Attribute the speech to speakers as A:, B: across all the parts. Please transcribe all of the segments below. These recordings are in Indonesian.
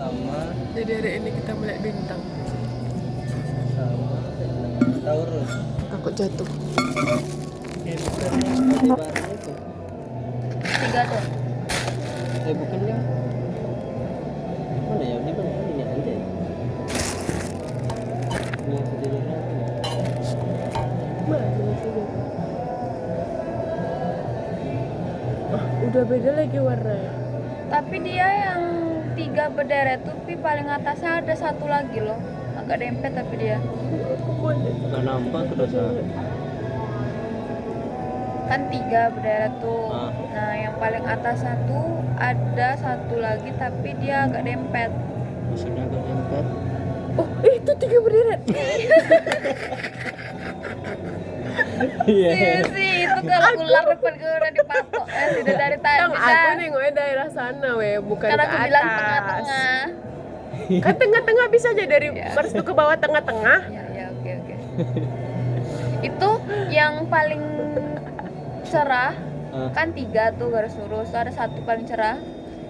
A: sama
B: Jadi hari ini kita melihat bintang.
A: sama Taurus.
B: Takut jatuh.
A: Aldebaran itu.
C: 3 tuh.
A: Bukan yang mana ya? Ini kan ini aja ya. Ini yang sudah dilakukan.
B: Mana maksudnya? Udah beda lagi warnanya.
C: Tapi dia yang 3 berderet tuh, tapi paling atasnya ada 1 lagi loh. Agak dempet tapi dia.
A: Nggak nampak tuh dosa.
C: Kan 3 berderet tuh.
A: Ah.
C: Nah, yang paling atasnya tuh ada 1 lagi tapi dia agak dempet.
A: Maksudnya agak lempet.
B: Oh, itu 3 berderet.
A: Iya.
C: Sih, itu kalau ular depan gue udah dipatok. Sudah dari tadi.
B: Yang aku nengoknya daerah sana bukan
C: Karena
B: ke
C: aku
B: atas.
C: bilang tengah-tengah.
B: Kan tengah-tengah bisa aja dari
C: Ya.
B: first tuh ke bawah tengah-tengah.
C: Ya, oke. Itu yang paling cerah kan 3 tuh garis lurus, ada 1 paling cerah.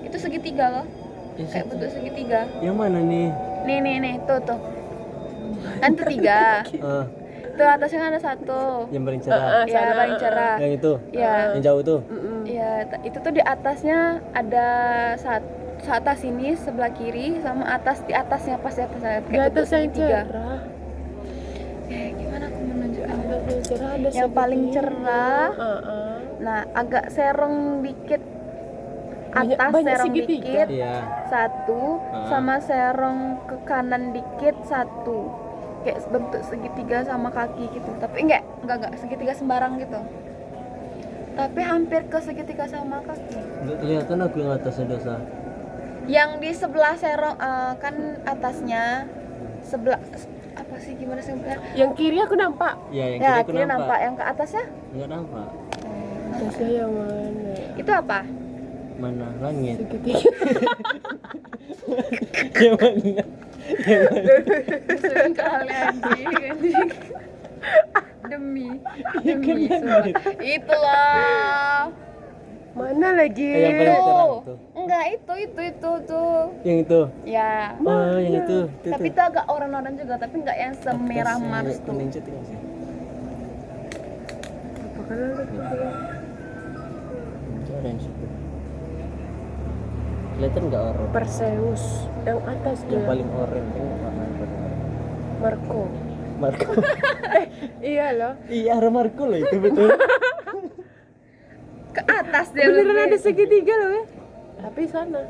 C: Itu segitiga loh. Kayak bentuk segitiga.
A: Yang mana nih?
C: Nih, tuh. Kan tuh 3. Tuh atasnya kan ada 1.
A: Yang paling cerah.
C: Ya,
B: sana,
C: paling cerah.
A: Yang itu.
C: Ya.
A: Yang jauh tuh.
C: Ya, itu tuh di atasnya ada atas sini sebelah kiri sama atas di atasnya pas di atasnya
B: Di atas yang cerah.
C: Gimana aku menunjukkan?
B: Atas yang cerah ada
C: Yang paling cerah.
B: Heeh.
C: Nah, agak serong dikit.
B: Banyak
C: Serong
B: segitiga.
C: dikit
A: Iya.
C: 1, sama serong ke kanan dikit 1. Kayak bentuk segitiga sama kaki gitu. Tapi enggak segitiga sembarang gitu. Tapi hampir ke segitiga sama kaki.
A: Nggak kelihatan aku yang atasnya dosa.
C: Yang di sebelah serong kan atasnya sebelah apa sih gimana sih?
B: Yang kiri aku nampak.
A: Iya, yang
C: Ya,
A: kiri aku
C: kiri
A: nampak.
C: nampak. Yang ke atasnya
A: Nggak nampak.
B: Atasnya yang mana?
C: itu apa?
A: Mana? Langit.
B: Segitiga.
A: Yang mana?
C: Sering kali anjing. Demi sumpah. Itu loh.
B: Mana lagi?
A: Yang paling terang tuh.
C: Enggak, itu tuh.
A: Yang itu.
C: Ya.
A: Oh, yang itu.
C: Tapi itu agak orang-orang juga, tapi enggak yang semerah Mars tuh.
A: Kuning ceting sih.
B: Apa kan ada gitu?
A: Itu orange itu. Kelihatan nggak orang?
B: Perseus yang atas
A: Yang
B: dia.
A: paling orange kan warna yang paling orange.
B: Marco.
A: Marco.
B: Iya loh.
A: Iya, arah Marco loh itu betul.
C: Ke atas dia
B: Beneran
C: lebih.
B: ada segitiga loh ya. Tapi sana.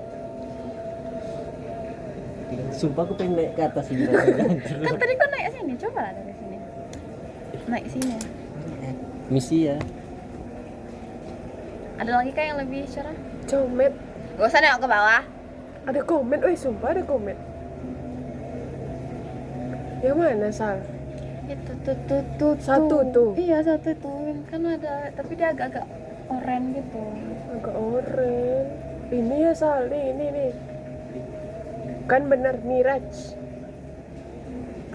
A: Sumpah aku pengen naik ke atas ini. Hancur.
C: Kan tadi kau naik sini, coba lah dari sini. Naik sini.
A: Misi ya.
C: Ada lagi kah yang lebih cerah?
B: Comet.
C: Gak usah nengok ke bawah.
B: Ada komen. Sumpah ada komen. Yang mana Sal?
C: Itu tuh.
B: Satu tuh.
C: Iya, satu tuh. Kan ada, tapi dia agak-agak oranye gitu.
B: Agak oranye. Ini ya Sal, nih. Kan benar Miraj.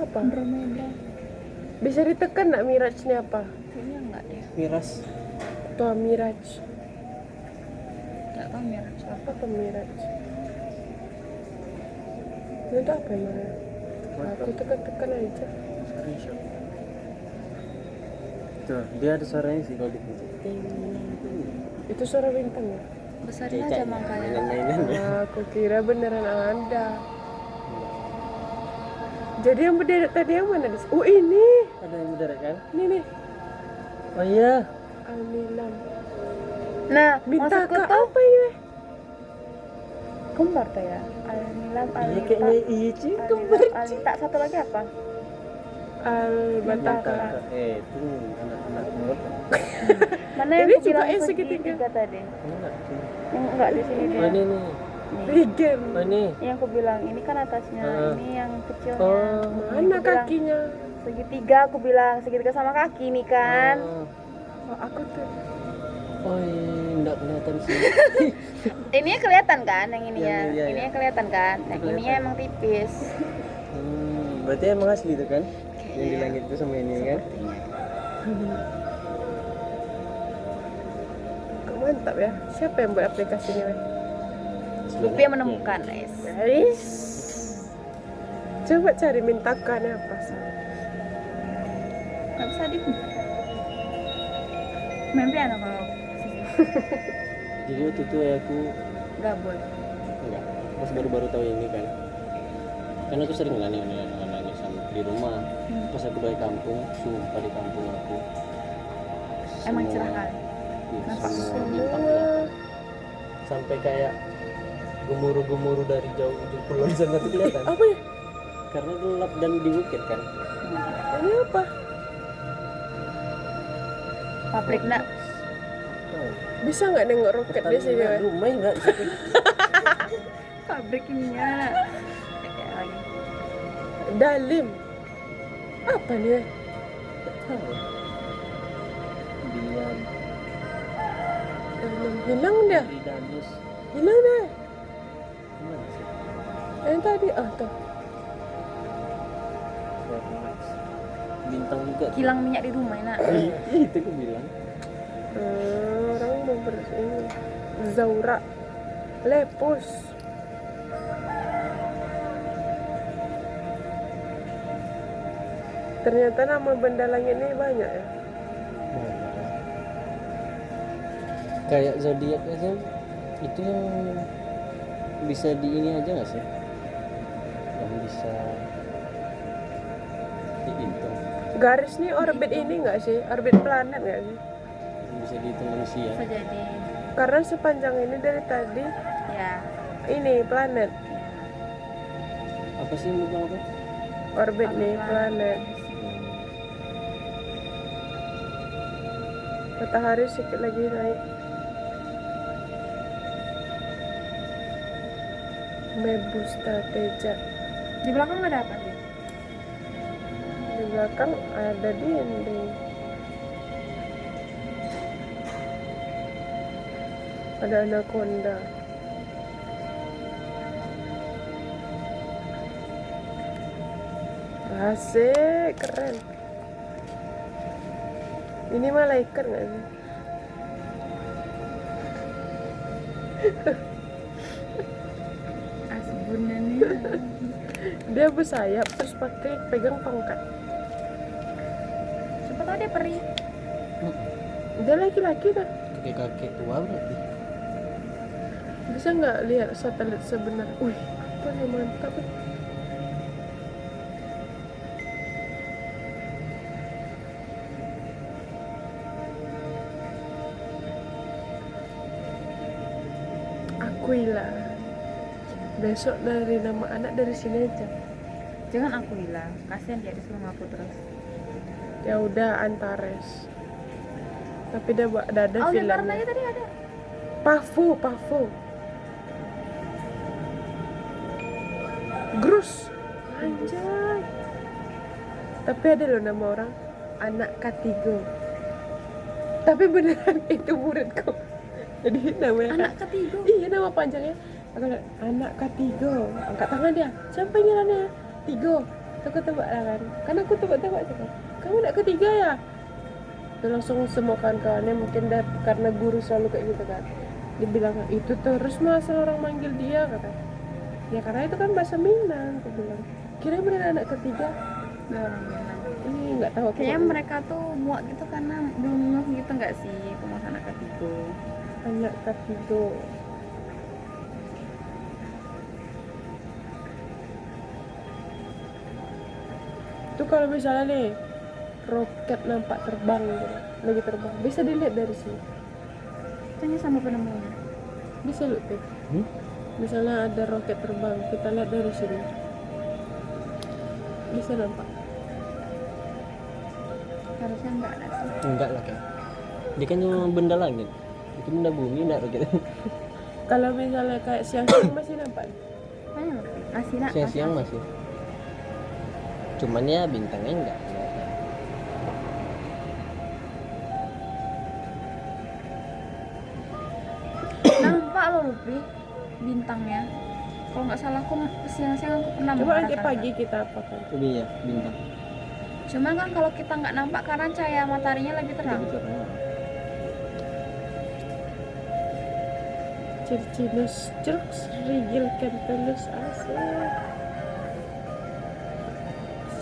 B: Apa?
C: Andromeda.
B: Bisa ditekan nggak Mirajnya apa?
C: Kayaknya enggak deh.
A: Miras.
B: Tuh Miraj.
C: Enggak tahu merah siapa.
B: Apa Miraj? Itu apa ya? Aku tekan aja.
A: Screenshot. Tuh, dia ada suaranya sih kalau dipencet.
B: Itu suara bintang ya?
C: Besarin aja makanya.
A: Mainan ya.
B: Aku kira beneran ada. Jadi yang berderet tadi yang mana? Oh ini.
A: Ada yang mendarat kan?
B: Ini nih.
A: Oh iya.
B: Al-Nilam.
C: Nah,
B: Minta
C: maksudku
B: ke
C: tuh
B: apa ini?
C: kembar tuh ya. Al-Nilam,
A: Iya
C: Al-Lita.
A: kayaknya iya sih.
C: Al-Nilam, Al-Lita. Satu lagi apa?
B: Al-Bataka.
A: Itu anak-anak muda.
C: Mana yang
B: Ini
C: aku bilang
B: juga yang segitiga.
C: segitiga tadi?
A: Enggak sih.
C: Yang enggak di sini dia.
A: Oh ini nih.
C: Nih.
B: Regen.
A: Oh ini.
C: Yang aku bilang ini kan atasnya, ini yang kecilnya.
A: Oh.
B: Mana kakinya?
C: Segitiga aku bilang, segitiga sama kaki nih kan.
B: Oh, aku tuh.
A: Oh iya, enggak kelihatan sih.
C: Ininya kelihatan kan yang ininya.
A: Iya.
C: Ininya kelihatan kan. Yang
A: Kelihatan.
C: ininya emang tipis.
A: Berarti emang asli itu kan? Yang di langit itu sama ini kan?
B: Mantap ya. Siapa yang buat aplikasinya?
C: Lupi yang menemukan, guys.
B: Guys. Coba cari mintakannya apa Sal?
C: Nggak bisa di main piano kalau
A: Jadi waktu itu ya aku
C: gabut.
A: enggak, pas baru-baru tahu ini kan. Karena aku sering lah nih nangis sama di rumah. Pas aku balik kampung, sumpah di kampung aku.
C: Emang
A: semua-
C: cerah kali.
A: Iya,
C: Nampak.
A: semua bintang kelihatan. Sampai kayak gemuruh-gemuruh dari jauh ujung kulon sana tuh kelihatan.
B: Apa ya?
A: Karena gelap dan di bukit kan.
B: Ini apa?
C: Pabrik nak.
A: Oh,
B: Bisa nggak nengok roket di sini?
A: Pertamina
B: Weh?
A: rumah enggak di situ.
C: Pabrik minyak. Kayak lagi.
B: Dalim. Apa nih? Weh?
A: Tahu. Diam
B: Dalim. Hilang dia.
A: di danus.
B: Hilang deh.
A: Mana sih?
B: Yang tadi. Ah tuh.
A: Bintang juga.
C: Kilang minyak di rumah nak.
A: Iya, itu aku bilang.
B: Orang mau bersih. Zaura. Lepus. Ternyata nama benda langit ini banyak ya.
A: Kayak zodiak aja itu yang bisa di ini aja nggak sih? Yang bisa dihitung,
B: Garis nih orbit ini nggak sih? Orbit planet nggak sih?
A: yang bisa dihitung manusia.
C: Bisa jadi
B: Karena sepanjang ini dari tadi
C: ya.
B: ini planet.
A: Apa sih yang bilang apa?
B: Orbit nih planet. Matahari sedikit lagi naik. Mebusta Teja.
C: Di belakang ada apa sih?
B: Di belakang ada dinding. Ada anaconda. Asik, keren. Ini malaikat nggak sih?
C: Asbunannya.
B: Dia bersayap terus pakai pegang tongkat.
C: Siapa tahu dia peri.
B: Dia laki-laki dah.
A: Kakek-kakek tua berarti.
B: Bisa nggak lihat satelit sebenarnya? Wih, apa nih mantap. Aquila. Besok dari nama anak dari sini aja.
C: Jangan aku hilang. Kasihan dia disuruh aku terus.
B: Ya udah Antares. Tapi dia ada
C: Oh, ya karena
B: filmnya.
C: tadi ada.
B: Pafu, Pafu. Grus. Anjay. Tapi ada loh nama orang anak Katigo. Tapi beneran itu muridku. Jadi namanya
C: Anak ketiga.
B: Iya nama panjangnya. Aku lihat, anak Katigo. Angkat tangan dia. Siapa panggilannya? Tigo. Aku tebak lah kan. Karena aku tebak-tebak aja kan. Kamu anak ketiga ya? Dia langsung semua kawan-kawannya mungkin dah karena guru selalu kayak gitu kan. Dia bilang itu terus masa orang manggil dia kata. Ya karena itu kan bahasa Minang. Aku bilang. Kira beneran anak ketiga.
C: Gak orang bilang.
B: Ini nggak tahu. aku
C: Kayaknya
B: nggak-
C: mereka tuh muak gitu karena belum ngeh gitu nggak sih kemas anak ketiga.
B: anak Katigo. Itu kalau misalnya nih roket nampak terbang gitu, lagi terbang, bisa dilihat dari sini.
C: Tanya sama penemunya.
B: Bisa loh tuh.
A: Hmm?
B: Misalnya ada roket terbang, kita lihat dari sini. Bisa nampak.
C: Harusnya enggak ada sih.
A: Enggak lah kan. Dia kan cuma benda langit. Itu benda bumi enggak gitu.
B: Kalau misalnya kayak siang-siang masih nampak.
C: Tanya lebih. Asih nak.
A: Siang-siang masih. Cuman ya bintangnya enggak.
C: Nampak loh Lupi bintangnya. Kalau nggak salah aku siang-siang aku pernah
B: Coba nanti
C: mengarahkan
B: pagi
C: ke-
B: kita apakan.
A: Lebih ya bintang.
C: Cuman kan kalau kita nggak nampak karena cahaya mataharinya lebih terang.
A: Lebih terang.
B: Circinus, Cirx, Rigil, Kentelus, asik.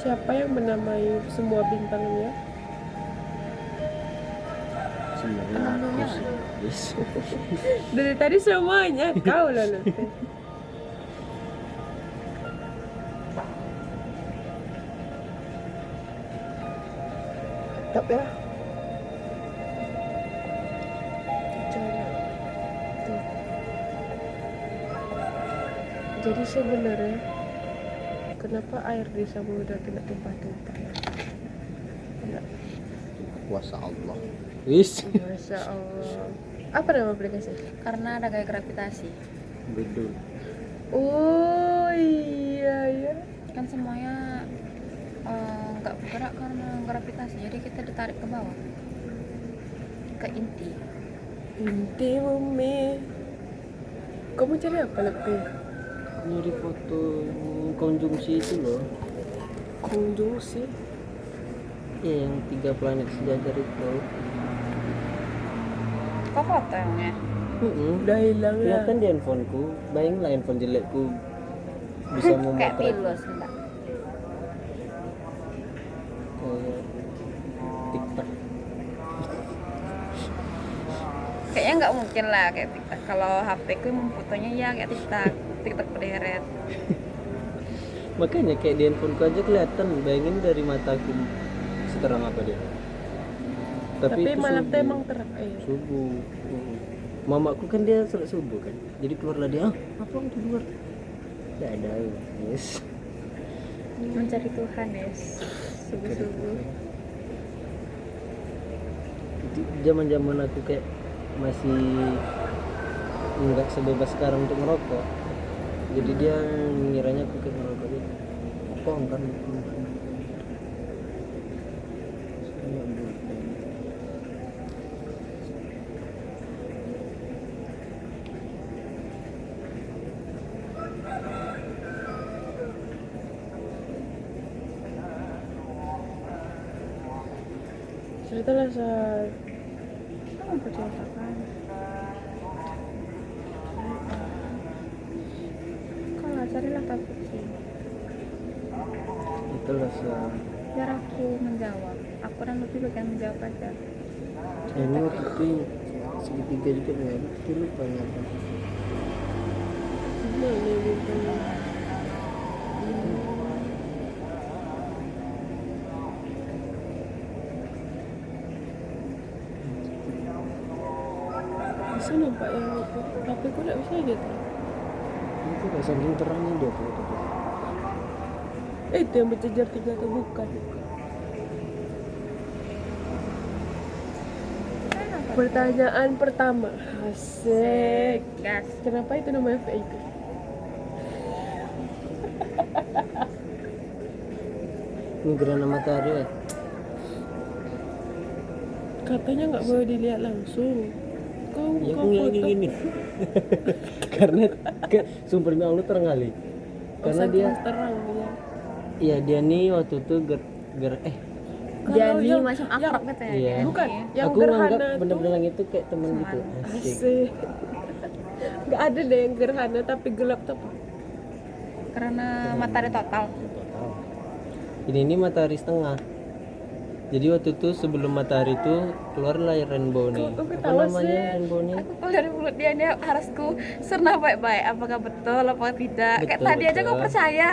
B: Siapa yang menamai semua bintangnya?
A: Sebenarnya aku
C: Penentunya
A: sih. Yes.
B: Dari tadi semuanya kau lah Lutfi. Tapi ya. Coba. Tuh. Jadi sebenarnya kenapa air di samudra tidak tumpah-tumpah ya? Enggak.
A: Kuasa Allah. Yes.
B: Masya Allah. Apa nama aplikasi?
C: karena ada gaya gravitasi.
A: Betul.
B: Oh iya ya.
C: Kan semuanya nggak bergerak karena gravitasi, jadi kita ditarik ke bawah, ke inti.
B: Inti bumi. Kamu cari apa lebih?
A: Nyari foto konjungsi itu loh.
B: Konjungsi.
A: Iya, yang 3 planet sejajar itu.
C: Kok foto emangnya?
B: Udah hilang ya.
A: Kelihatan di handphoneku. Bayangin lah handphone jelekku bisa
C: Kayak
A: memotret
C: pilus enggak?
A: kayak TikTok.
C: Kayaknya nggak mungkin lah kayak TikTok. Kalau HP ku fotonya ya kayak TikTok, TikTok berderet.
A: Makanya kayak di handphoneku aja kelihatan. Bayangin dari mataku seterang apa dia.
B: Tapi
A: itu
B: malam tuh
A: subuh.
B: emang terang.
A: Subuh. Mamaku kan dia sholat subuh kan. Jadi keluarlah dia, apa yang di luar? Tidak ada. Yes.
C: Mencari Tuhan ya, subuh-subuh.
A: Itu zaman-zaman aku kayak masih nggak sebebas sekarang untuk ngerokok. Jadi dia ngiranya aku kayak ngerokok gitu. Kok kan?
B: Ceritalah saat
C: Kamu percetakan. Kau nggak carilah topik sih,
A: Itulah
C: biar aku menjawab. Aku dan lebih bagian menjawab aja.
A: ini waktu itu segitiga juga ya. Itu lupa ya.
B: gimana bintangnya? Bisa nampak yang itu. HP ku nggak bisa gitu.
A: Itu kayak saking terangnya dia tuh.
B: Itu yang berjejer 3 atau bukan? Pertanyaan pertama. Asik.
C: Gas.
B: Kenapa itu namanya VIP?
A: Ini gerhana matahari ya.
B: Katanya nggak boleh dilihat langsung. Kau
A: Ya
B: kau
A: aku ngeliat
B: foto.
A: gini. Karena sumpah demi Allah terang kali. Karena
B: Saking
A: dia
B: terang ya.
A: iya dia nih waktu itu
B: Kalau
C: Jadi
B: yang-
C: macam akrab gitu ya.
A: Iya.
C: kayak.
B: Bukan, yang
A: aku nganggap
B: gerhana tuh
A: bener-bener itu kayak temen
C: Teman.
A: gitu. Asik.
B: asik. Nggak ada deh yang gerhana tapi gelap tuh apa?
C: Karena matahari total.
A: Total. Ini matahari setengah. Jadi waktu itu sebelum matahari itu keluar layar rainbow nih.
B: Kok
A: Apa
B: ketawa
A: namanya
B: sih?
A: rainbow nih?
C: Aku kalau dari mulut dia harusku serna baik-baik. Apakah betul apa tidak? Kayak
A: Betul,
C: tadi aja
A: betul.
C: kau percaya.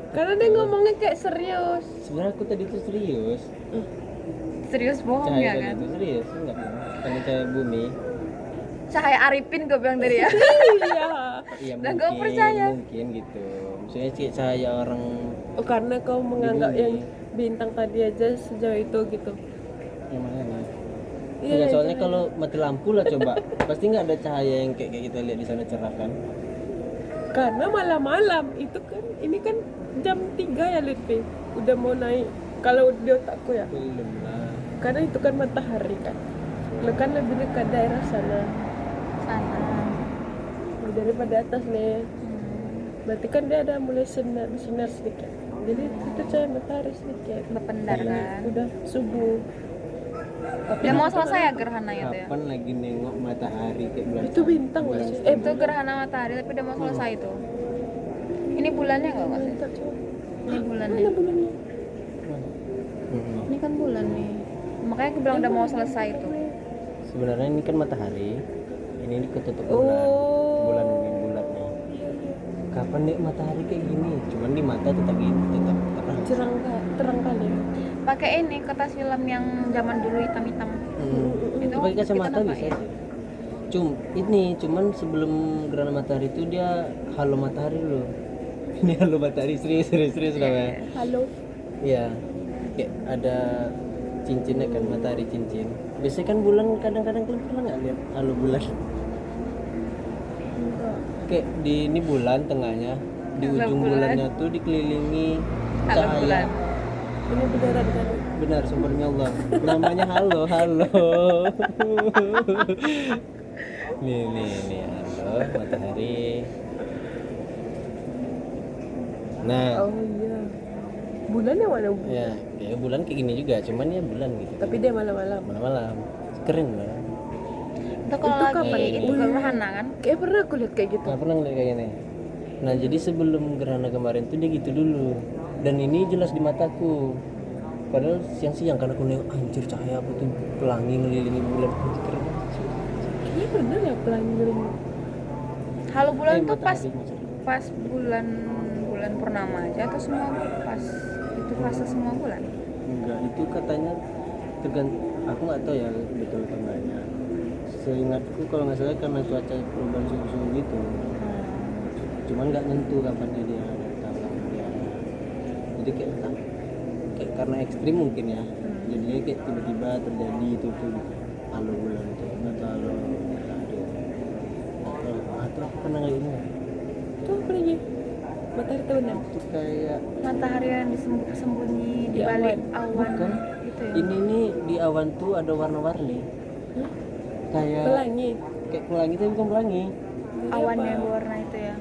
B: Karena dia ngomongnya kayak serius.
A: Sebenarnya aku tadi tuh serius.
C: Serius bohong
A: Cahaya
C: ya
A: tadi
C: kan?
A: itu serius enggak kan? Karena cahaya bumi.
C: Cahaya Arifin gue bilang tadi ya.
B: Iya.
A: Iya
C: Dan kau percaya?
A: mungkin gitu. Maksudnya kayak cahaya orang
B: Oh, karena kau menganggap
A: bumi.
B: yang bintang tadi aja sejauh itu gitu.
A: yang mana nih?
B: Iya,
A: Enggak, soalnya
B: itu.
A: kalau mati lampu lah coba. Pasti nggak ada cahaya yang kayak kita lihat di sana cerah kan?
B: Karena malam-malam itu kan ini kan jam 3 ya Lutfi. Udah mau naik kalau di otakku ya.
A: Belum lah.
B: Karena itu kan matahari kan. Lo kan lebih dekat daerah sana
C: Sana.
B: daripada atas nih. Berarti kan dia ada mulai sinar sedikit. Jadi itu cahaya matahari sedikit.
C: Berpendar
A: Iya.
C: kan.
B: Udah subuh. Tapi
C: Udah mau
B: itu
C: selesai ya gerhana itu ya?
A: Kapan lagi nengok matahari kayak bulan?
B: Itu bintang nggak sih?
C: Itu gerhana matahari tapi udah mau selesai itu. Ini bulannya nggak sih?
B: bintang coba.
C: Ini bulannya.
B: Mana bulannya?
A: Mm-mm.
C: Ini kan bulan nih. Makanya aku bilang udah mau selesai tuh.
A: Sebenarnya ini kan matahari, ini ketutup bulan,
B: Oh.
A: bulan nih. Kapan nih matahari kayak gini? Cuman di mata tetap gini, tetap terang.
B: Terang kali.
C: Pakai ini kertas film yang zaman dulu hitam-hitam. Itu
A: Pakai kacamata
C: kita
A: bisa
C: pakai.
A: sih. Cuman sebelum gerhana matahari itu dia halo matahari dulu. Ini halo matahari serius namanya.
B: Halo.
A: Iya, kayak ada cincinnya kan, matahari cincin. Biasanya kan bulan kadang-kadang kalian pernah nggak lihat halo bulan?
B: Enggak.
A: Kayak di ini bulan tengahnya, di
C: Halo
A: ujung
C: bulan.
A: bulannya tuh dikelilingi
C: Halo
A: cahaya.
C: bulan.
B: Ini beneran kan?
A: Benar, sumbernya Allah. Namanya halo. nih halo matahari. Nah,
B: Oh iya. Bulan yang mana?
A: ya kayak bulan kayak gini juga, cuman ya bulan gitu.
B: Tapi dia malam-malam.
A: Malam-malam keren lah.
C: Itu kalau
B: Itu
C: lagi
B: kapan?
C: itu gerhana kan.
B: Kayak pernah aku lihat kayak gitu.
A: Nggak pernah ngeliat kayak gini. Nah jadi sebelum gerhana kemarin tuh dia gitu dulu. Dan ini jelas di mataku. Padahal siang-siang karena aku nengok anjir cahaya apa tuh pelangi ngelilingi bulan. Anjir, keren banget sih.
B: Kayaknya pernah ya pelangi.
C: Halo bulan tuh
A: matahari.
C: pas bulan purnama aja atau semua pas itu fase semua bulan.
A: Enggak, itu katanya aku nggak tahu ya betul atau enggaknya. Seingatku kalau nggak salah karena cuaca perubahan suhu gitu. Cuman nggak nentu kapannya dia datang, kapan dia ada. Jadi kayak karena ekstrim mungkin ya. Jadinya kayak tiba-tiba terjadi itu tuh gitu. Halo bulan itu atau halo matahari. Atau aku pernah ngeliat ini.
B: Itu apa lagi? Matahari tahunan.
A: Itu kayak
C: Matahari yang disembunyi di
B: Di
C: balik
B: awan.
C: awan
A: Bukan.
C: gitu ya.
A: ini nih di awan tuh ada warna-warni. Kayak
B: Pelangi.
A: kayak pelangi tapi bukan pelangi.
C: Awan
B: Kenapa?
C: yang berwarna itu ya.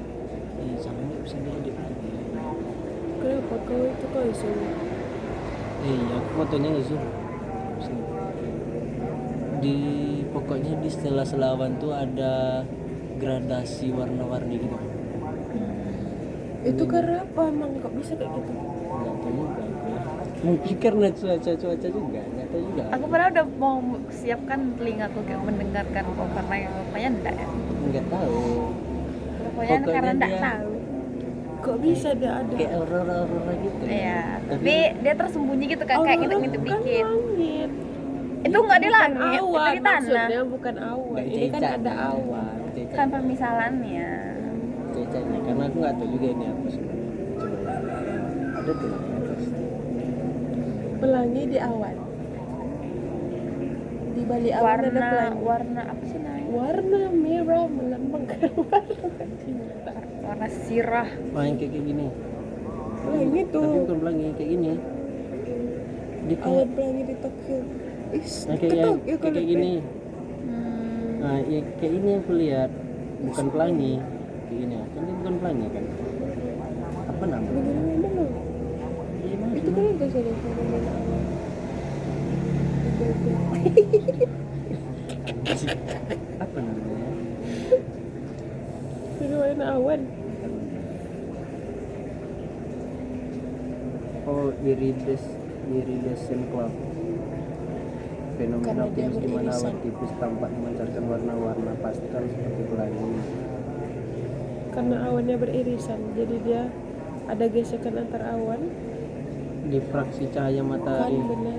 A: Sama nggak bisa jadi pelangi.
B: Kenapa kau iso?
A: Aku fotonya nggak zoom. Di pokoknya di sela-sela awan tuh ada gradasi warna-warni gitu.
B: Itu karena apa emang kok bisa kayak gitu?
A: Nggak tahu juga aku ya. Mungkin karena cuaca juga, nggak tahu juga.
C: Aku pernah udah mau siapkan telingaku kayak mendengarkan kok karena yang rupanya enggak ya.
A: Nggak tahu.
C: Pokoknya karena enggak
A: dia
C: tahu.
B: Kok bisa dia ada?
A: kayak aurora gitu.
C: Iya, tapi dia tersembunyi gitu kan kayak
B: Aurora
C: ngintip
B: bukan
C: dikit.
B: langit.
C: Itu enggak di langit, itu
B: Awan
C: di tanah.
B: maksudnya bukan awan.
A: Nggak
B: Ini kan
A: cecak.
B: ada awan.
C: Kan pemisalannya.
A: Cecanya karena aku nggak tahu juga ini apa sebenarnya. Coba ada tuh namanya pasti.
B: Pelangi di awan. Di balik awan ada pelangi.
C: Warna apa sih namanya?
B: Warna merah melambangkan warna cinta.
C: Warna sirah.
A: Main kayak gini.
B: Pelangi
A: Tapi
B: tuh.
A: bukan pelangi kayak gini. Dia kayak
B: Awan pelangi di Tokyo.
A: nah, kayak gini.
C: Hmm,
A: Nah, ya, kayak ini yang aku lihat bukan pelangi. Kayak gini. Kan dia bukan pelangi kan? Apa namanya? Gimana?
B: Itu kan ada sini fenomena awan.
A: Apa namanya?
B: Fenomena awan.
A: Oh, iridescent cloud. Fenomena
B: Karena dia
A: optimis di mana
B: beririsan.
A: awan tipis tampak memancarkan warna-warna pastel seperti pelangi.
B: Karena awannya beririsan, jadi dia ada gesekan antar awan.
A: Difraksi cahaya
B: Kan
A: matahari
B: benar.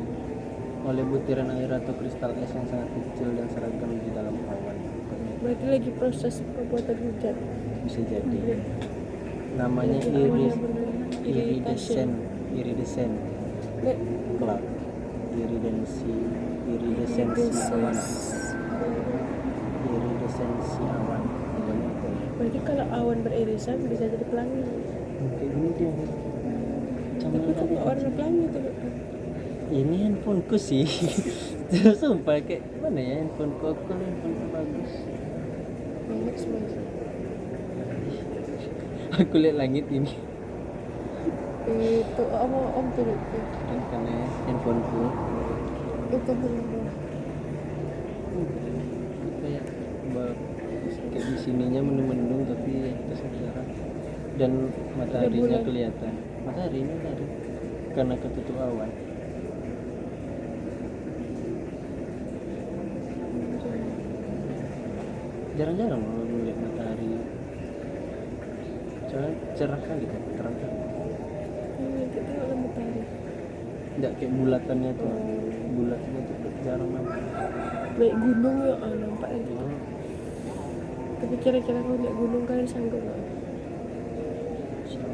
A: oleh butiran air atau kristal es yang sangat kecil dan seragam di dalam awan. Pokoknya
B: Berarti lagi proses pembuatan hujan.
A: bisa jadi. Namanya
B: Mungkin awannya berwarna
A: iridescent
B: Lihat,
A: cloud. Iridesensi awan. Iridesensi awan. Pokoknya itu ya.
B: berarti kalau awan beririsan bisa jadi pelangi.
A: Kayak gini dia.
B: Tapi kok nggak warna pelangi tuh?
A: Ini handphoneku sih. Sumpah kayak mana ya handphoneku, handphoneku bagus.
B: Banyak semua.
A: Aku lihat langit ini.
B: Itu om tuh itu.
A: Dan karena handphoneku
B: Itu benar.
A: kayak kayak di sininya mendung-mendung tapi atas cerah dan mataharinya
B: bulan.
A: kelihatan. Matahari karena ketutup awan. jarang-jarang aku lihat matahari. Soalnya cerah kan gitu, terang kan.
B: Kita tengok matahari.
A: Nggak kayak bulatannya tuh, bulatnya tuh jarang nampak.
B: Naik gunung ya, nampak gitu.
A: Oh,
C: Tapi kira-kira kalau naik gunung kalian sanggup nggak?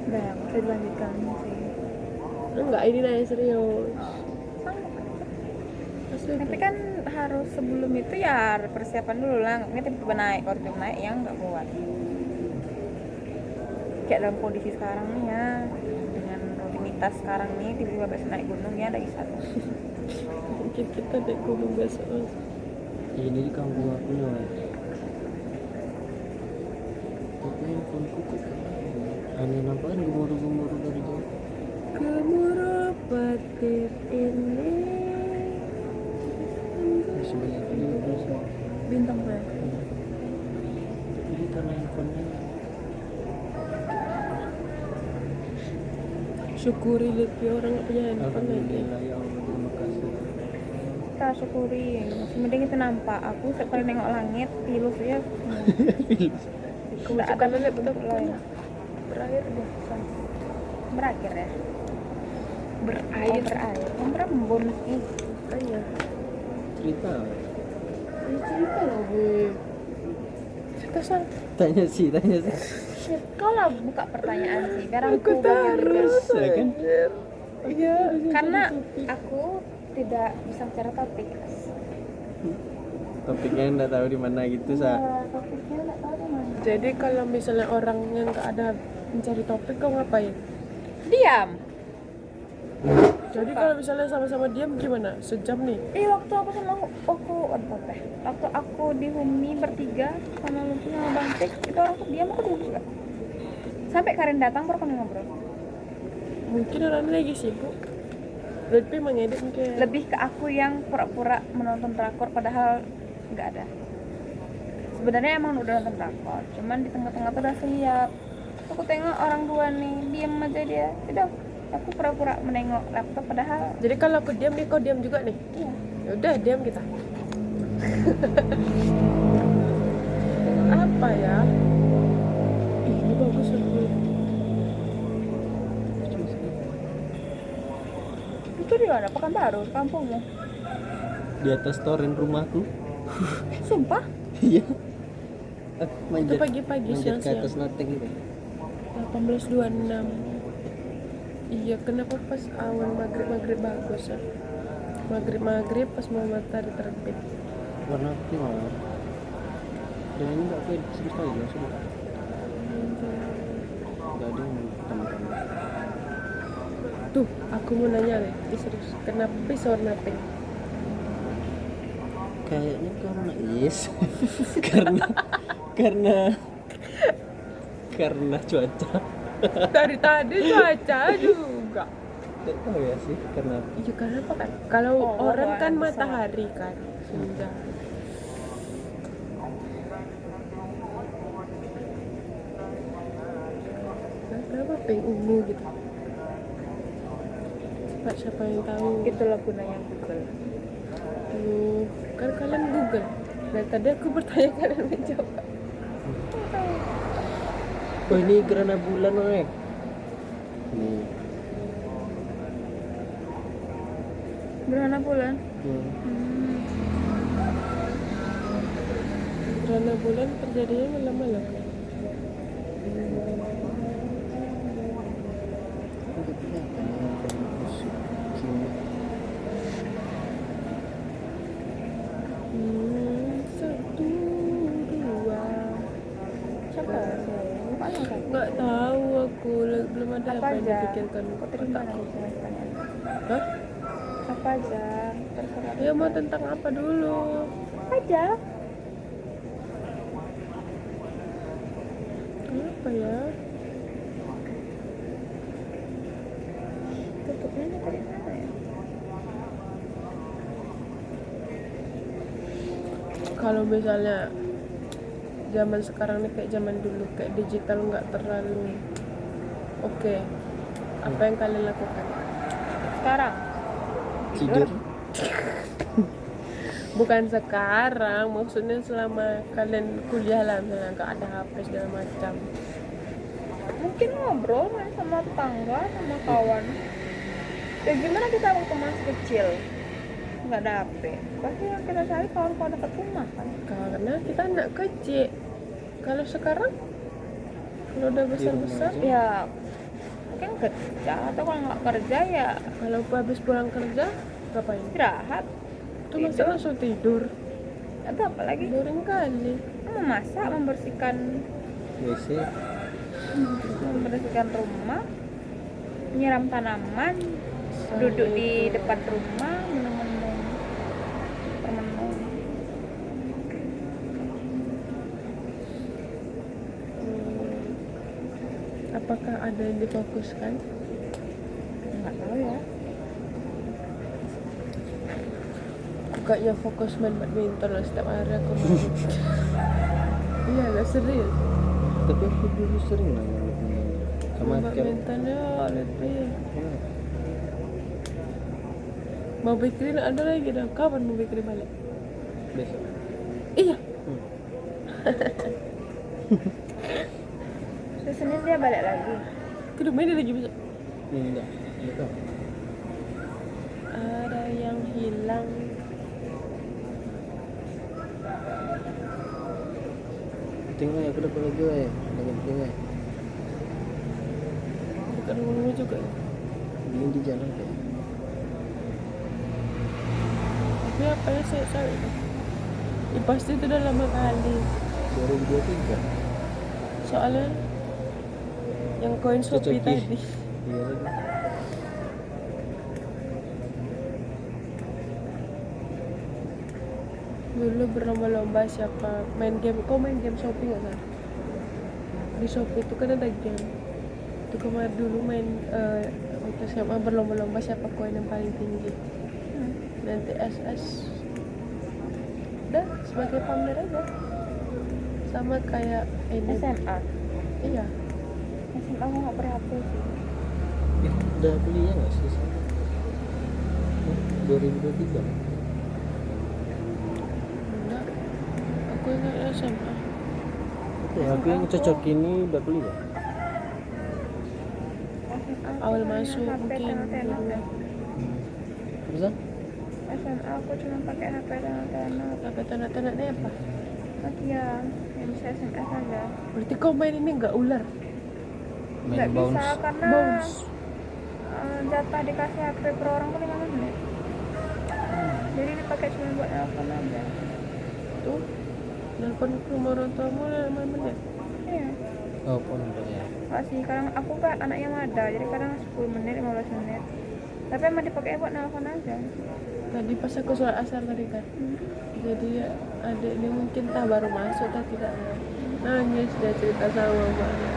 B: Udah, bisa dilanjutkan sih.
C: Enggak, ini nanya serius.
B: Sanggup.
C: Asli
B: Tapi
C: tuh.
B: kan harus sebelum itu ya persiapan dulu lah. Nggak tiba-tiba naik, kalau tiba naik ya nggak kuat. Kayak dalam kondisi sekarang nih ya, dengan rutinitas sekarang nih tiba-tiba besok naik gunung ya ada bisa.
C: Mungkin kita naik gunung besok. Mas.
A: ini di kampung aku nih Mas. Tapi handphoneku kok aneh nampak kan gemuruh-gemuruh dari jauh.
C: Gemuruh petir ini.
A: Masih banyak video bisa.
B: Bintang gue.
A: Jadi karena handphonenya
C: Syukuri lebih orang nggak punya handphone lagi.
A: alhamdulillah ya Allah, terima kasih.
B: Kita syukuri, masih mending itu nampak. Aku setiap kali nengok langit pilus ya. Nggak ada
C: lihat
B: bentuk
C: betul
B: lain.
C: berakhir deh.
B: Berakhir ya.
C: Berair.
B: Berair. Yang berembun ih.
C: Makanya.
A: Cerita
C: Ini cerita loh Bu. Cerita sang.
A: tanya sih
B: Kau lah buka pertanyaan sih. Biar
C: Aku
B: aku bagian
C: terus.
A: Ya kan?
C: Iya.
B: karena aku tidak bisa bicara topik.
A: topiknya nggak tahu di mana gitu sa.
B: Topiknya nggak tahu di mana.
C: Jadi kalau misalnya orang yang nggak ada mencari topik, kau ngapain?
B: Diam.
C: Jadi kalau misalnya sama-sama diam gimana? Sejam nih.
B: Waktu aku sama waktu aku di Humi bertiga sama Lumpi sama Bang Cik, itu orang tuh diam, aku diam juga. Sampai Karin datang baru kami ngobrol.
C: Mungkin orang lagi sibuk. Lebih mengedit mungkin.
B: Lebih ke aku yang pura-pura menonton drakor padahal nggak ada. Sebenarnya emang udah nonton drakor, cuman di tengah-tengah tuh udah siap. Aku tengok orang dua nih, diam aja dia. Udah, aku pura-pura menengok laptop padahal
C: Jadi kalau aku diam nih, kau diam juga nih.
B: iya.
C: Ya udah diam kita. Apa ya? Ih, ini bagus loh.
B: Itu di mana? Pekanbaru, kampungmu.
A: Di atas toren rumahku.
B: Sumpah?
A: Iya.
C: Itu
A: Manjat
C: pagi-pagi
A: ke
C: siang-siang.
A: atas loteng gitu.
C: 18.26. Iya, kenapa pas awan maghrib bagus ya? Maghrib pas mau matahari terbit.
A: Warna pink malah. Dan ini nggak kayak sekali ya sudah. Nggak ada yang tambah-tambah.
C: Tuh, aku mau nanya deh, serius. Kenapa bisa warna pink?
A: Kayaknya karena yes. karena cuaca.
C: Dari tadi cuaca juga.
A: Tidak tahu ya sih karena
C: Iya, karena apa kan? Kalau
B: Oh,
C: orang kan
B: bisa.
C: matahari kan, senja. Kenapa pink ungu gitu? Siapa yang tahu?
B: Itulah gunanya Google.
C: Kan kalian Google. Dan tadi aku bertanya kalian menjawab.
A: oh ini gerhana bulan nih. Nih.
B: Gerhana bulan.
C: Gerhana bulan terjadinya malam-malam. Satu, dua.
B: Siapa sih? Lupa nggak?
C: Nggak tahu aku, belum ada
B: Apa
C: apa yang
B: aja?
C: dipikirkan
B: Kau terima
C: otakku.
B: nanti sama pertanyaan.
C: Hah?
B: Apa aja? Terserah.
C: Ya mau tentang apa dulu?
B: Apa aja?
C: Apa ya?
B: Tutupnya dari mana ya?
C: Kalau misalnya zaman sekarang nih kayak zaman dulu, kayak digital nggak terlalu oke. Apa yang kalian lakukan?
B: Sekarang
A: Tidur.
B: Bukan sekarang, maksudnya selama kalian kuliah lah, misalnya nggak ada HP segala macam.
C: Mungkin ngobrol main sama tetangga, sama kawan. Ya gimana kita waktu masih kecil nggak ada HP, pasti yang kita cari kawan-kawan dekat rumah kan.
B: Karena kita anak kecil. Kalau sekarang, kalau udah besar-besar,
A: Di rumah
C: Ya mungkin kerja, atau kalau nggak kerja ya
B: kalau habis pulang kerja, ngapain?
C: istirahat.
B: Itu masa langsung tidur.
C: Atau apalagi
B: Boring kali.
C: memasak,
A: WC
C: membersihkan rumah, menyiram tanaman, duduk di depan rumah menung-menung permenung.
B: Apakah ada yang difokuskan?
C: Nggak tahu ya.
B: Bukannya fokus main badminton lah setiap hari aku main. Iya lah, serius.
A: tapi aku dulu sering lah main badminton. Sama
B: Main
A: kayak
B: badmintonnya lebih.
A: ya,
B: Mau bikin ada lagi dah. Kapan mau bikin balik?
A: besok
B: Iya.
C: Terus Senin dia balik lagi.
B: Kudu main lagi besok.
A: enggak tahu.
B: Ada yang hilang.
A: Tengok aku dapat lagi ya dengan tengok
B: Bukan rumah juga ya.
A: beli di jalan kayak
B: Tapi apa ya saya tahu itu? Ya, pasti itu udah lama kali.
A: 2023
B: Soalnya yang koin Shopee
A: Cocoki.
B: tadi.
A: iya lagi
B: Dulu berlomba-lomba siapa main game. Kau main game Shopee nggak sih? Di Shopee itu kan ada game. Itu kemarin dulu main waktu SMA berlomba-lomba siapa koin yang paling tinggi. Nanti SS. Udah sebagai pamer aja. Sama kayak ini.
C: SMA.
B: Iya.
C: SMA aku nggak pernah HP sih.
A: udah kuliah nggak sih sama 2023
B: Enggak. Aku ingat SMA.
A: ya aku yang cocok ini udah kuliah
C: SMA
B: Awal
C: cuma
B: masuk
C: HP
B: mungkin
C: tengok-tengok
B: dulu.
C: deh.
A: bisa
C: SMA aku cuma pakai HP tengok-tengok.
B: Apa tanda-tandanya apa?
C: Nokia yang bisa SMS aja.
B: Berarti kau main ini enggak ular?
A: main
C: Nggak bisa
A: bounce
C: karena
B: Bounce.
C: jatah dikasih HP per orang tuh 5 menit. Jadi dipakai cuma buat nelfon aja.
B: Tuh. Nelfon ke rumah orang tuamu 5 menit.
C: Iya.
A: oh pondok ya
C: Nggak sih, kadang aku kan anaknya Mada, jadi kadang 10 menit, 15 menit. Tapi emang dipakai buat nelfon aja.
B: Tadi pas aku sholat asar tadi kan. Jadi ya, adik ini mungkin tak baru masuk tak tidak nangis dia cerita sama bapaknya.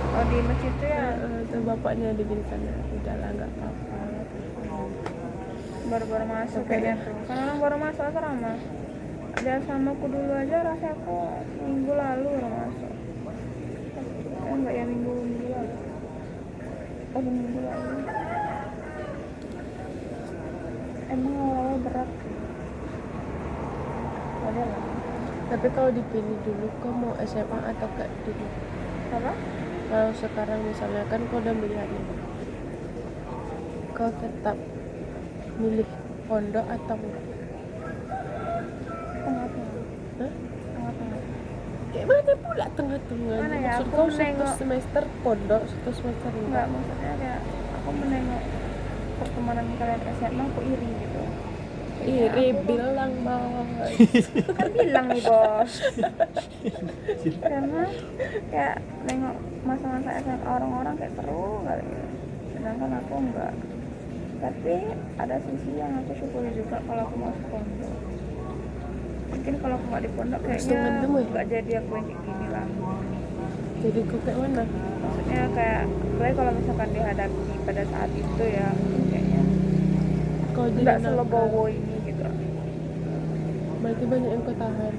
C: Kalau di masjid tuh ya
B: Terus bapaknya diginikan ya udahlah nggak apa-apa.
C: baru-baru masuk
B: Oke
C: kayaknya
B: deh.
C: tuh. Karena orang baru masuk asrama. Ada sama aku dulu aja rasa aku minggu lalu baru masuk. Enggak ya minggu lalu. Oh minggu lalu. Emang awal-awal berat sih. Ada lah.
B: Tapi kalau dipilih dulu kau mau SMA atau kayak dulu?
C: Apa?
B: Kalau sekarang misalnya kan kau udah melihat nih, kau tetap milih pondok atau enggak?
C: Tengah-tengah.
B: Hah?
C: Tengah-tengah.
B: Kayak mana pula tengah-tengah?
C: Mana ya,
B: Maksud
C: aku
B: kau
C: menengok.
B: satu semester pondok, satu semester
C: Enggak,
B: enggak?
C: maksudnya kayak aku menengok pertemanan kalian SMA aku iri gitu.
B: Iri
C: Aku tuh-
B: bilang bos.
C: kan bilang nih bos. Karena kayak nengok masa-masa SMA orang-orang kayak seru kali gitu. Sedangkan aku enggak. Tapi ada sisi yang aku syukuri juga kalau aku masuk pondok. Mungkin kalau aku nggak di pondok kayaknya
B: Setengah dua ya?
C: nggak jadi aku yang kayak gini lah.
B: Jadi kau kayak mana?
C: Maksudnya kayak gue kalau misalkan dihadapi pada saat itu ya kayaknya
B: Kau jadi
C: nggak
B: nakal.
C: selegowo ini gitu.
B: Berarti banyak yang kau tahan.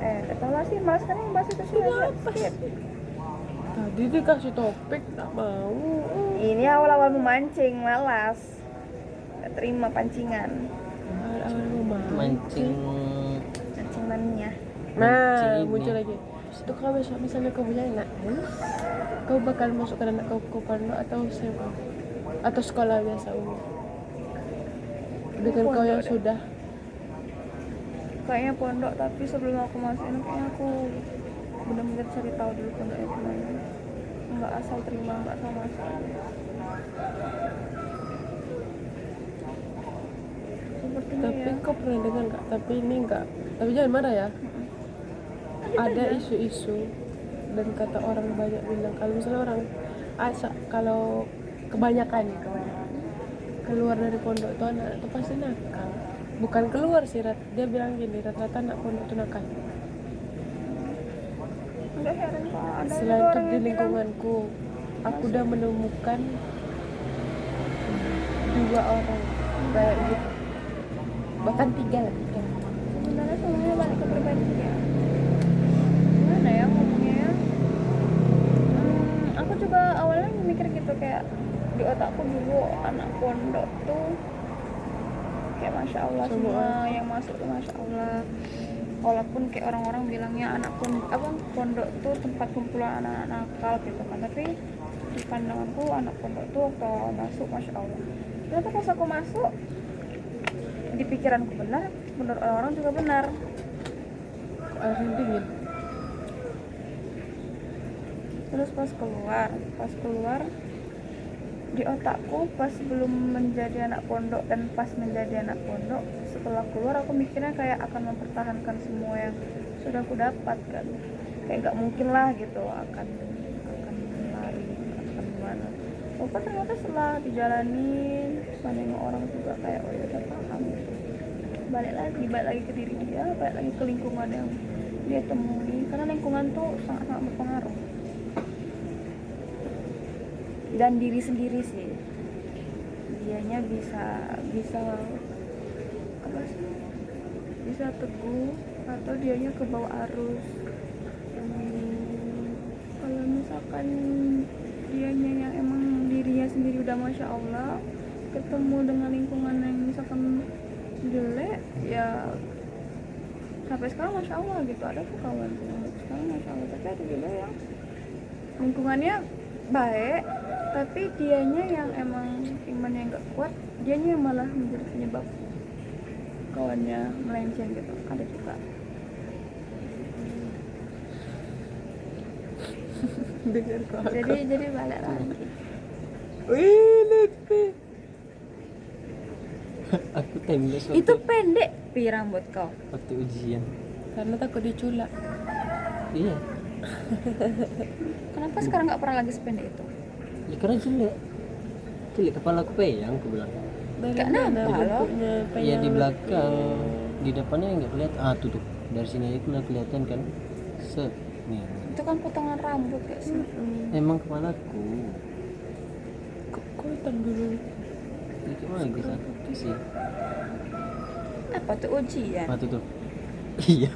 C: Gak tau lah sih, malas kan yang bahas itu sih aja. Skip.
B: Tadi dikasih topik tak mau.
C: Ini awal-awal memancing, malas. Gak terima pancingan.
B: Awal-awal
A: mancing
C: Mancing mania.
B: Nah,
A: ini.
B: muncul lagi. Itu kalau besok misalnya kau punya anak, kau bakal masukkan anak kau ke pondok atau SMA atau sekolah biasa umum? Dengan kau yang
C: Pondok deh.
B: sudah
C: Kayaknya pondok, tapi sebelum aku masukin kayaknya aku benar-benar cari tahu dulu pondoknya gimana. Nggak asal terima, nggak asal masuk. Sepertinya
B: tapi
C: ya.
B: kau pernah dengar nggak? Tapi ini nggak. Tapi jangan marah ya. Ada isu-isu dan kata orang banyak bilang kalau misalnya orang kalau kebanyakan keluar dari pondok itu anak itu pasti nakal. Bukan keluar sih, dia bilang gini, rata-rata anak pondok itu nakal.
C: Nggak heran kok ada
B: Selain
C: juga
B: itu
C: orang
B: di
C: yang bilang
B: lingkunganku, aku udah menemukan 2 orang kayak gitu, bahkan 3 lah.
C: sebenarnya semuanya balik ke pribadi ya. Gimana ya ngomongnya ya? Aku juga awalnya mikir gitu, kayak di otakku dulu anak pondok tuh kayak masya Allah, semua yang masuk tuh masya Allah. Walaupun kayak orang-orang bilangnya pondok tuh tempat kumpulan anak-anak nakal gitu kan, tapi di pandanganku anak pondok tuh waktu masuk masya Allah. Ternyata pas aku masuk, di pikiranku benar, menurut orang-orang juga benar.
B: Air dingin.
C: Terus pas keluar di otakku pas belum menjadi anak pondok dan pas menjadi anak pondok, setelah keluar aku mikirnya kayak akan mempertahankan semua yang sudah aku dapat kan, kayak nggak mungkin lah gitu akan lari, akan gimana. Ternyata setelah dijalanin, setelah nengok orang juga kayak oh ya udah paham gitu. Balik lagi ke diri dia, balik lagi ke lingkungan yang dia temui, karena lingkungan tuh sangat berpengaruh. Dan diri sendiri sih, dianya bisa apa sih, bisa teguh atau dianya ke bawah arus. Kalau misalkan dianya yang emang dirinya sendiri udah masya Allah, ketemu dengan lingkungan yang misalkan jelek ya, sampai sekarang masya Allah gitu. Ada tuh kawan sekarang masya Allah, tapi ada juga yang lingkungannya baik tapi dianya yang emang imannya nggak kuat, dianya yang malah menjadi penyebab kawannya melenceng gitu. Ada juga.
B: Dengar kok aku.
C: Jadi balik lagi.
B: Wih, lucu.
A: aku timeless
C: Itu pendek pi rambut kau.
A: waktu ujian.
B: Karena takut diculak.
A: Iya,
C: Kenapa sekarang nggak pernah lagi sependek itu?
A: ya karena cilik kepala aku peyang, aku bilang.
B: Dari
C: Gak
B: mana
C: nampak loh.
B: bentuknya
A: Iya
B: peyang
A: di
B: lucu?
A: belakang, di depannya nggak kelihatan. Tuh dari sini aja udah kelihatan kan. Set nih.
C: Itu kan potongan rambut gak sih?
A: Emang kepalaku.
B: Kok hitam dulu?
A: Dikit lagi sih.
C: Apa tuh ujian?
A: Tuh tuh. Iya,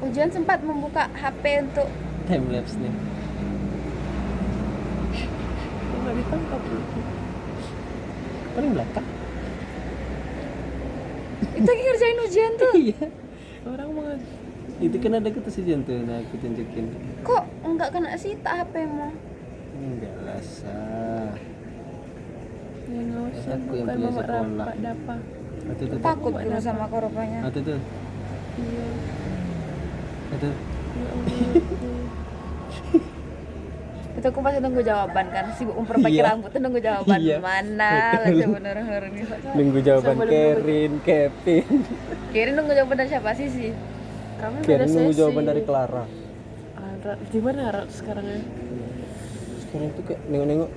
C: Ujian sempat membuka HP untuk
A: time lapse nih.
B: Kok nggak ditangkap?
A: Paling belakang.
C: itu lagi ngerjain ujian tuh.
A: Iya.
B: Orang mau
A: Itu kan ada kertas ujian tuh, nah aku tunjukin.
C: Kok nggak kena sita HP-mu?
A: Enggak lah, sah.
B: ya nggak usah,
A: Aku yang
B: bukan
A: punya
B: mama
A: sekolah.
B: rapat dapa.
A: Tuh.
C: Takut dulu sama korbannya.
A: Tuh.
B: Iya.
A: Tuh.
B: Ya Allah.
C: Itu aku pasti tunggu jawaban kan, sibuk memperbaiki
A: Iya.
C: rambut tuh nunggu jawaban.
A: Iya.
C: Mana lah
A: Betul.
C: bener nih.
A: Nunggu jawaban
B: Sama
A: Kerin, Kevin.
C: Kira nunggu jawaban dari siapa sih?
B: Kami beda
A: Kerin nunggu
B: sesi.
A: jawaban dari Clara.
B: Gimana Rat sekarang ya?
A: Sekarang tuh kayak nengok-nengok.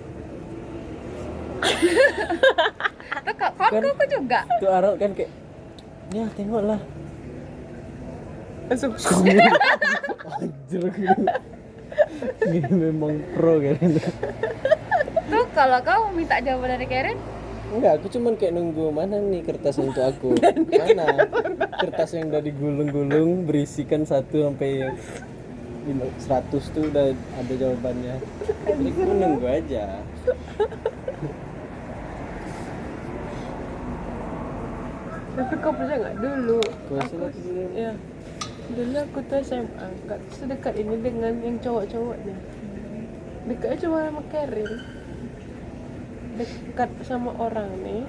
C: Tuh kok juga.
A: Tuh Arok kan kayak, ya tengoklah.
B: Langsung
A: Anjir gitu. Ini memang pro kan.
C: Tuh kalau kau minta jawaban dari Karen,
A: Enggak, aku cuman kayak nunggu mana nih kertas untuk aku. Mana? Kertas yang udah digulung-gulung berisikan 1 sampai 100 tuh udah ada jawabannya. Jadi aku nunggu aja.
B: Tapi kau percaya nggak dulu?
A: Kau
B: Aku
A: sudah dulu.
B: ya dulu aku tuh SMA nggak sedekat ini dengan yang cowok-cowoknya. Dekatnya cuma sama Karin. Dekat sama orang nih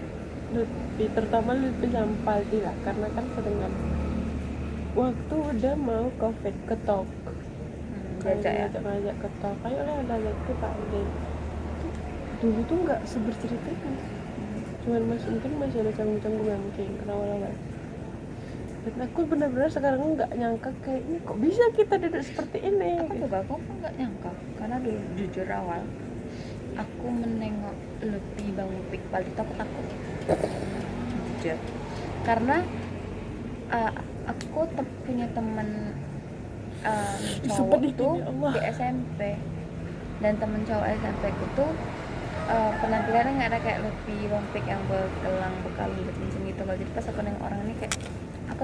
B: lebih, terutama lebih sama Paldi lah karena kan sedengan waktu udah mau covid ketok
C: Diajak ya.
B: ngajak ketok ayo lah ngajak ke Paldi dulu tuh nggak sebercerita ini cuman mungkin masih ada canggung-canggung yang mungkin awal-awal dan aku benar-benar sekarang nggak nyangka kayaknya kok bisa kita duduk seperti ini
C: Aku pun nggak nyangka karena dulu jujur awal aku menengok lebih Bang Mupik Paldi itu aku takut jujur karena aku punya teman
B: Sumpah
C: cowok
B: di
C: tuh
B: sini, Allah.
C: di SMP dan temen cowok SMP ku tuh penampilannya nggak ada kayak lebih Bang Mupik yang bergelang bekalung gitu gitu. Jadi pas aku nengok orang ini kayak aku